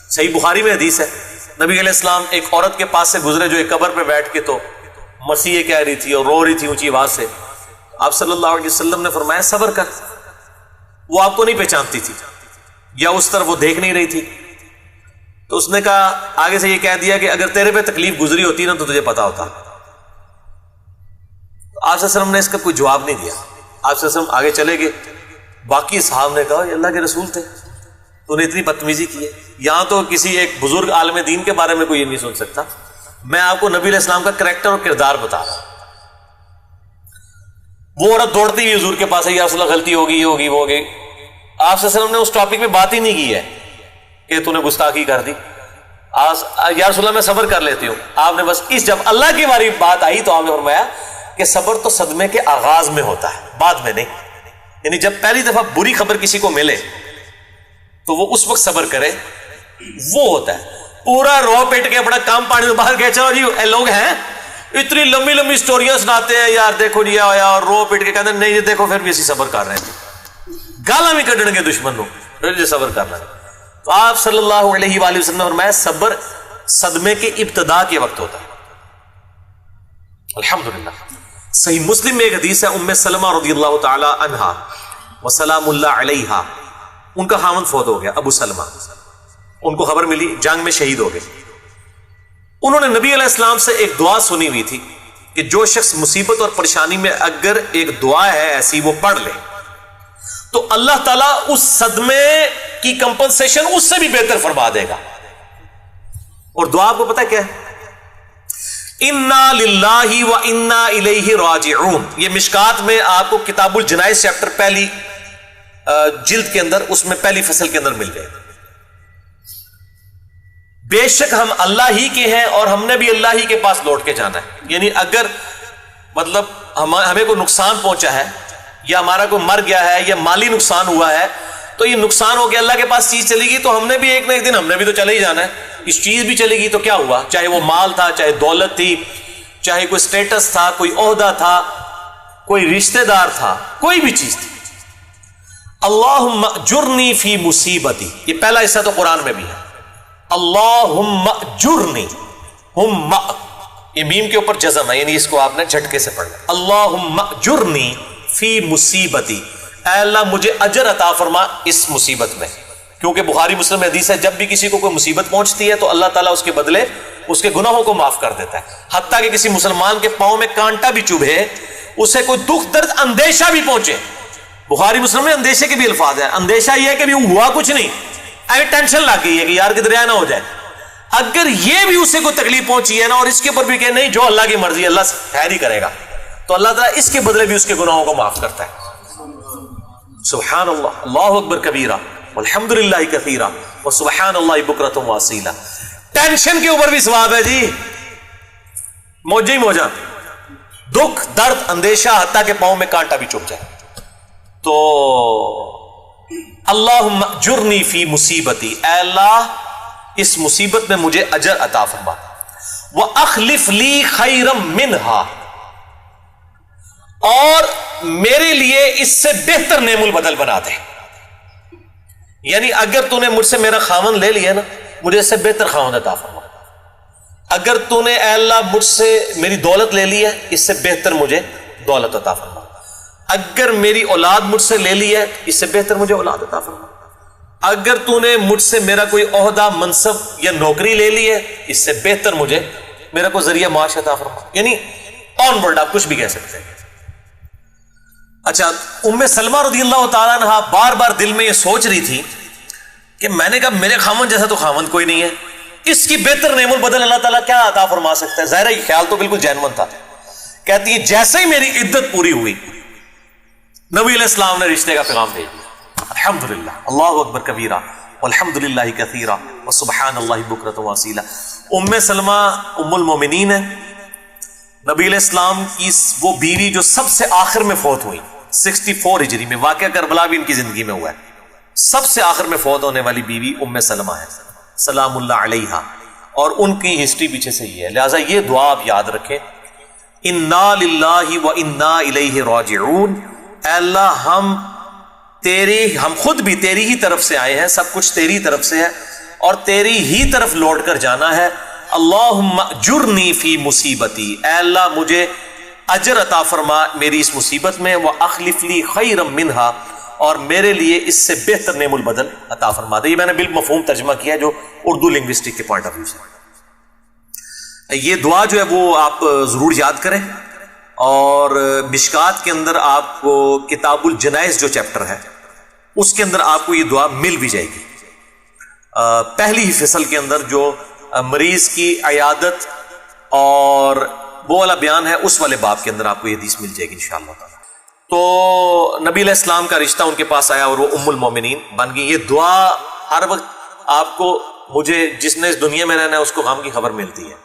صحیح بخاری میں حدیث ہے، نبی علیہ السلام ایک عورت کے پاس سے گزرے جو ایک قبر پہ بیٹھ کے تو مسیح کہہ رہی تھی اور رو رہی تھی اونچی آواز سے. آپ صلی اللہ علیہ وسلم نے فرمایا صبر کر. وہ آپ کو نہیں پہچانتی تھی یا اس طرف وہ دیکھ نہیں رہی تھی، تو اس نے کہا آگے سے یہ کہہ دیا کہ اگر تیرے پہ تکلیف گزری ہوتی نا تو تجھے پتا ہوتا. آپ صلی اللہ علیہ وسلم نے اس کا کوئی جواب نہیں دیا. آپ صلی اللہ علیہ وسلم آگے چلے گئے. باقی صحابہ نے کہا یہ اللہ کے رسول تھے، تو نے اتنی بدتمیزی کی ہے. یہاں تو کسی ایک بزرگ عالم دین کے بارے میں کوئی یہ نہیں سن سکتا. میں آپ کو نبی علیہ السلام کا کریکٹر اور کردار بتا رہا ہوں. وہ عورت دوڑتی ہوئی حضور کے پاس ہے، یا رسول اللہ غلطی ہوگی، یہ ہوگی، وہ ہوگی. آپ صلی اللہ علیہ وسلم نے اس ٹاپک میں بات ہی نہیں کی ہے کہ تو نے گستاخی کر دی. یا رسول اللہ میں صبر کر لیتی ہوں. آپ نے بس جب اللہ کی باری بات آئی تو آپ نے فرمایا کہ صبر تو صدمے کے آغاز میں ہوتا ہے، بعد میں نہیں. یعنی جب پہلی دفعہ بری خبر کسی کو ملے تو وہ اس وقت صبر کرے، وہ ہوتا ہے. پورا رو پیٹ کے اپنا کام پانی میں باہر گئے، چلو جی اے لوگ ہیں اتنی لمبی لمبی سٹوریاں سناتے ہیں، یار دیکھو جی آیا اور رو پیٹ کے کہتے ہیں نہیں دیکھو پھر بھی اسی صبر کر رہے ہیں، گالاں بھی کڈن گے دشمن نو پھر صبر کرنا. تو آپ صلی اللہ علیہ وآلہ وسلم نے فرمایا صبر صدمے کے ابتدا کے وقت ہوتا ہے. الحمدللہ. صحیح مسلم میں ایک حدیث ہے، ام سلمہ رضی اللہ تعالی عنہا وسلام اللہ علیہا، ان کا خاوند فوت ہو گیا ابو سلمہ. ان کو خبر ملی جنگ میں شہید ہو گئے. انہوں نے نبی علیہ السلام سے ایک دعا سنی ہوئی تھی کہ جو شخص مصیبت اور پریشانی میں اگر ایک دعا ہے ایسی وہ پڑھ لے تو اللہ تعالیٰ اس صدمے کی کمپنسیشن اس سے بھی بہتر فرما دے گا. اور دعا آپ کو پتہ کیا ہے؟ انا للہ و انا الیہ راجعون. یہ مشکات میں آپ کو کتاب الجنائز چیپٹر پہلی جلد کے اندر اس میں پہلی فصل کے اندر مل جائے گا. بے شک ہم اللہ ہی کے ہیں اور ہم نے بھی اللہ ہی کے پاس لوٹ کے جانا ہے. یعنی اگر مطلب ہمیں کوئی نقصان پہنچا ہے یا ہمارا کوئی مر گیا ہے یا مالی نقصان ہوا ہے تو یہ نقصان ہو کے اللہ کے پاس چیز چلے گی تو ہم نے بھی ایک نہ ایک دن ہم نے بھی تو چلے ہی جانا ہے. اس چیز بھی چلے گی تو کیا ہوا، چاہے وہ مال تھا، چاہے دولت تھی، چاہے کوئی سٹیٹس تھا، کوئی عہدہ تھا، کوئی رشتہ دار تھا، کوئی بھی چیز تھی. اللہم اجرنی فی مصیبتی، یہ پہلا حصہ تو قرآن میں بھی ہے. اللہم اجرنی، ہم یہ میم کے اوپر جزم ہے، یعنی اس کو آپ نے جھٹکے سے پڑھنا. اللہم اجرنی فی مصیبتی، اے اللہ مجھے اجر عطا فرما اس مصیبت میں. کیونکہ بخاری مسلم میں حدیث ہے جب بھی کسی کو کوئی مصیبت پہنچتی ہے تو اللہ تعالیٰ اس کے بدلے اس کے گناہوں کو معاف کر دیتا ہے. حتیٰ کہ کسی مسلمان کے پاؤں میں کانٹا بھی چبھے، اسے کوئی دکھ درد اندیشہ بھی پہنچے، بخاری مسلم میں اندیشے کے بھی الفاظ ہیں. اندیشہ یہ ہے کہ بھی ہوا کچھ نہیں، ابھی ٹینشن لگ گئی ہے کہ یار کدھر نہ ہو جائے. اگر یہ بھی اسے کوئی تکلیف پہنچی ہے نا اور اس کے اوپر بھی کہ نہیں جو اللہ کی مرضی اللہ خیر ہی کرے گا، تو اللہ تعالیٰ اس کے بدلے بھی اس کے گناہوں کو معاف کرتا ہے. سبحان اللہ، اللہ اکبر کبیرہ والحمد للہ کثیرہ وسبحان اللہ بکرۃ واصیلہ. ٹینشن کے اوپر بھی ثواب ہے جی، موجہ ہی موجہ، دکھ درد اندیشہ حتیٰ کہ پاؤں میں کانٹا بھی چبھ جائے. تو اللہم اجرنی فی مصیبتی، اے اللہ اس مصیبت میں مجھے اجر عطا فرما. وَأَخْلِفْ لِي خَيْرًا مِّنْهَا، اور میرے لیے اس سے بہتر نعم البدل بنا دے. یعنی اگر تو نے مجھ سے میرا خاوند لے لیا نا، مجھے اس سے بہتر خاوند عطا فرما. اگر تو نے اے اللہ مجھ سے میری دولت لے لی ہے، اس سے بہتر مجھے دولت عطا فرما. اگر میری اولاد مجھ سے لے لی ہے، اس سے بہتر مجھے اولاد عطا فرما. اگر تو نے مجھ سے میرا کوئی عہدہ منصب یا نوکری لے لی ہے، اس سے بہتر مجھے میرا کوئی ذریعہ معاش عطا فرما. یعنی آن ورڈ آپ کچھ بھی کہہ سکتے ہیں. اچھا، ام سلمہ رضی اللہ تعالیٰ عنہ بار بار دل میں یہ سوچ رہی تھی کہ میں نے کہا میرے خاوند جیسا تو خاوند کوئی نہیں ہے، اس کی بہتر نعم البدل اللہ تعالیٰ کیا عطا فرما سکتا ہے. ظاہر یہ خیال تو بالکل جینون تھا. کہتی ہے جیسے ہی میری عدت پوری ہوئی نبی علیہ السلام نے رشتے کا پیغام بھیج دیا. الحمدللہ، اللہ اکبر کبیرہ والحمد للہ کثیرہ وسبحان اللہ بکرۃ واصیلہ. ام سلمہ ام المومنین ہے، نبی علیہ السلام کی وہ بیوی جو سب سے آخر میں فوت ہوئی 64 ہجری میں. واقعہ کربلا بھی ان کی زندگی میں ہوا ہے. سب سے آخر میں فوت ہونے والی بیوی ام سلمہ ہے سلام اللہ علیہا، اور ان کی ہسٹری پیچھے سے یہ ہے. لہٰذا یہ دعا آپ یاد رکھیں، انا للہ و انا الیہ راجعون. اے اللہ ہم خود بھی تیری ہی طرف سے آئے ہیں، سب کچھ تیری طرف سے ہے اور تیری ہی طرف لوٹ کر جانا ہے. اللہم اجرنی فی مصیبتی، اے اللہ مجھے اجر عطا فرما میری اس مصیبت میں، واخلف لی خیرا منہا، اور میرے لیے اس سے بہتر نعم البدل عطا فرما دے. یہ میں نے بالمفہوم ترجمہ کیا جو اردو لنگوسٹک کے پوائنٹ آف ویو سے. یہ دعا جو ہے وہ آپ ضرور یاد کریں، اور مشکات کے اندر آپ کو کتاب الجنائز جو چیپٹر ہے اس کے اندر آپ کو یہ دعا مل بھی جائے گی. پہلی ہی فصل کے اندر جو مریض کی عیادت اور وہ والا بیان ہے اس والے باب کے اندر آپ کو یہ حدیث مل جائے گی انشاءاللہ تعالی. تو نبی علیہ السلام کا رشتہ ان کے پاس آیا اور وہ ام المومنین بن گئی. یہ دعا ہر وقت آپ کو، مجھے جس نے اس دنیا میں رہنا ہے اس کو غم کی خبر ملتی ہے.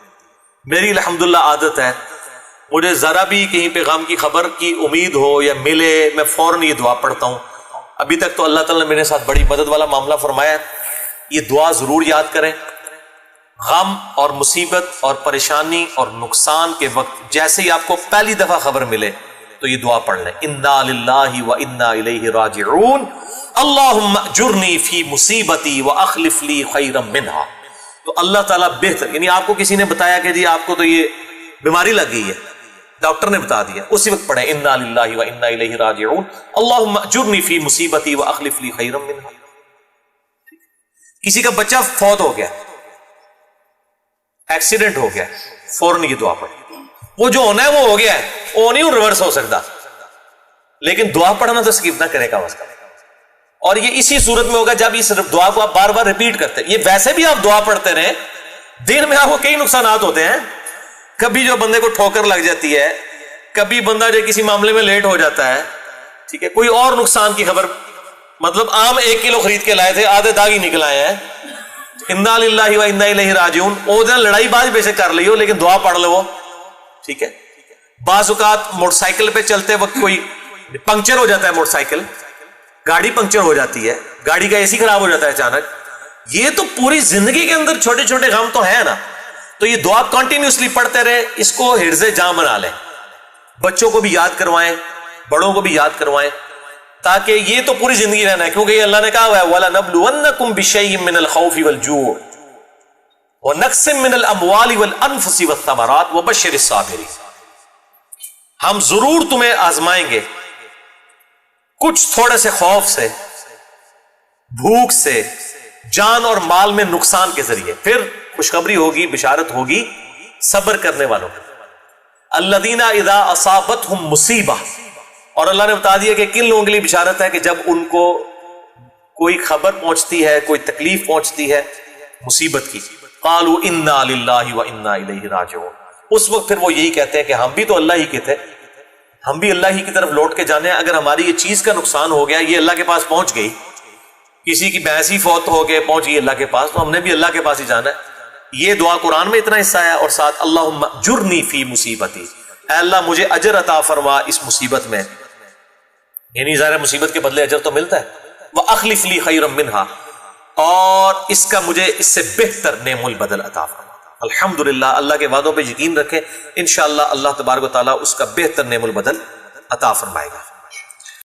میری الحمدللہ عادت ہے، مجھے ذرا بھی کہیں پہ غم کی خبر کی امید ہو یا ملے میں فوراً یہ دعا پڑھتا ہوں. ابھی تک تو اللہ تعالیٰ نے میرے ساتھ بڑی مدد والا معاملہ فرمایا ہے. یہ دعا ضرور یاد کریں. غم اور مصیبت اور پریشانی اور نقصان کے وقت جیسے ہی آپ کو پہلی دفعہ خبر ملے تو یہ دعا پڑھ لیں، انا للہ و انا الیہ راجعون، اللہم اجرنی فی مصیبتی واخلف لی خیرا منہا. تو اللہ تعالیٰ بہتر، یعنی آپ کو کسی نے بتایا کہ جی آپ کو تو یہ بیماری لگ گئی ہے، ڈاکٹر نے بتا دیا، اسی وقت پڑھیں انا للہ و انا الیہ راجعون اللہم اجرنی فی مصیبتی واخلف لی خیرا منہا. کسی کا بچہ فوت ہو گیا، ایکسیڈنٹ ہو گیا، فوراً یہ دعا پڑھیں. وہ جو ہونا ہے وہ ہو گیا ہے، وہ نہیں ریورس ہو سکتا، لیکن دعا پڑھنا تو سکپ نہ کرے گا اس کا. اور یہ اسی صورت میں ہوگا جب اس دعا کو آپ بار بار ریپیٹ کرتے ہیں. یہ ویسے بھی آپ دعا پڑھتے رہیں، دن میں آپ کو کئی نقصانات ہوتے ہیں. کبھی جو بندے کو ٹھوکر لگ جاتی ہے، کبھی بندہ جو کسی معاملے میں لیٹ ہو جاتا ہے، ٹھیک ہے، کوئی اور نقصان کی خبر، مطلب آم 1 کلو خرید کے لائے تھے، آدھے داغ ہی نکل آئے ہیں، انا للہ و انا الیہ راجعون. وہ دن لڑائی باز بے شک کر لی ہو لیکن دعا پڑھ لو، ٹھیک ہے. بعض اوقات موٹر سائیکل پہ چلتے وقت کوئی پنکچر ہو جاتا ہے، موٹر سائیکل گاڑی پنکچر ہو جاتی ہے، گاڑی کا اے سی خراب ہو جاتا ہے اچانک. یہ تو پوری زندگی کے اندر چھوٹے چھوٹے غم تو ہے نا. تو یہ دعا کنٹینیوسلی پڑھتے رہے، اس کو حرز جاں بنا لیں. بچوں کو بھی یاد کروائیں، بڑوں کو بھی یاد کروائیں، تاکہ یہ تو پوری زندگی رہنا ہے. کیونکہ یہ اللہ نے کہا ہوا ہے وَلَنَبْلُوَنَّكُمْ بِشَيْءٍ مِّنَ الْخَوْفِ وَالْجُوعِ وَنَقْصٍ مِّنَ الْأَمْوَالِ وَالْأَنفُسِ وَالثَّمَرَاتِ وَبَشِّرِ الصَّابِرِينَ. ہم ضرور تمہیں آزمائیں گے، کچھ تھوڑے سے خوف سے، بھوک سے، جان اور مال میں نقصان کے ذریعے، پھر خوشخبری ہوگی، بشارت ہوگی صبر کرنے والوں کو. الذین اذا اصابتہم مصیبہ، اور اللہ نے بتا دیا کہ کن لوگوں کے لیے بشارت ہے کہ جب ان کو کوئی خبر پہنچتی ہے، کوئی تکلیف پہنچتی ہے مصیبت کی، قالوا انا للہ و انا الیہ راجعون. اس وقت پھر وہ یہی کہتے ہیں کہ ہم بھی تو اللہ ہی کے تھے، ہم بھی اللہ ہی کی طرف لوٹ کے جانے ہیں. اگر ہماری یہ چیز کا نقصان ہو گیا، یہ اللہ کے پاس پہنچ گئی، کسی کی بھینس ہی فوت ہو کے پہنچ گئی اللہ کے پاس، تو ہم نے بھی اللہ کے پاس ہی جانا ہے. یہ دعا قرآن میں اتنا حصہ ہے، اور ساتھ اللہم اجرنی فی مصیبتی، اے اللہ مجھے اجر عطا فرما اس مصیبت میں. یعنی ظاہر مصیبت کے بدلے اجر تو ملتا ہے. وَأَخْلِفْ لِي خَيْرًا مِّنْهَا، اور اس کا مجھے اس سے بہتر نعم البدل عطا فرما. الحمدللہ، اللہ کے وعدوں پہ یقین رکھیں، انشاءاللہ اللہ تبارک و تعالیٰ اس کا بہتر نعم البدل عطا فرمائے گا.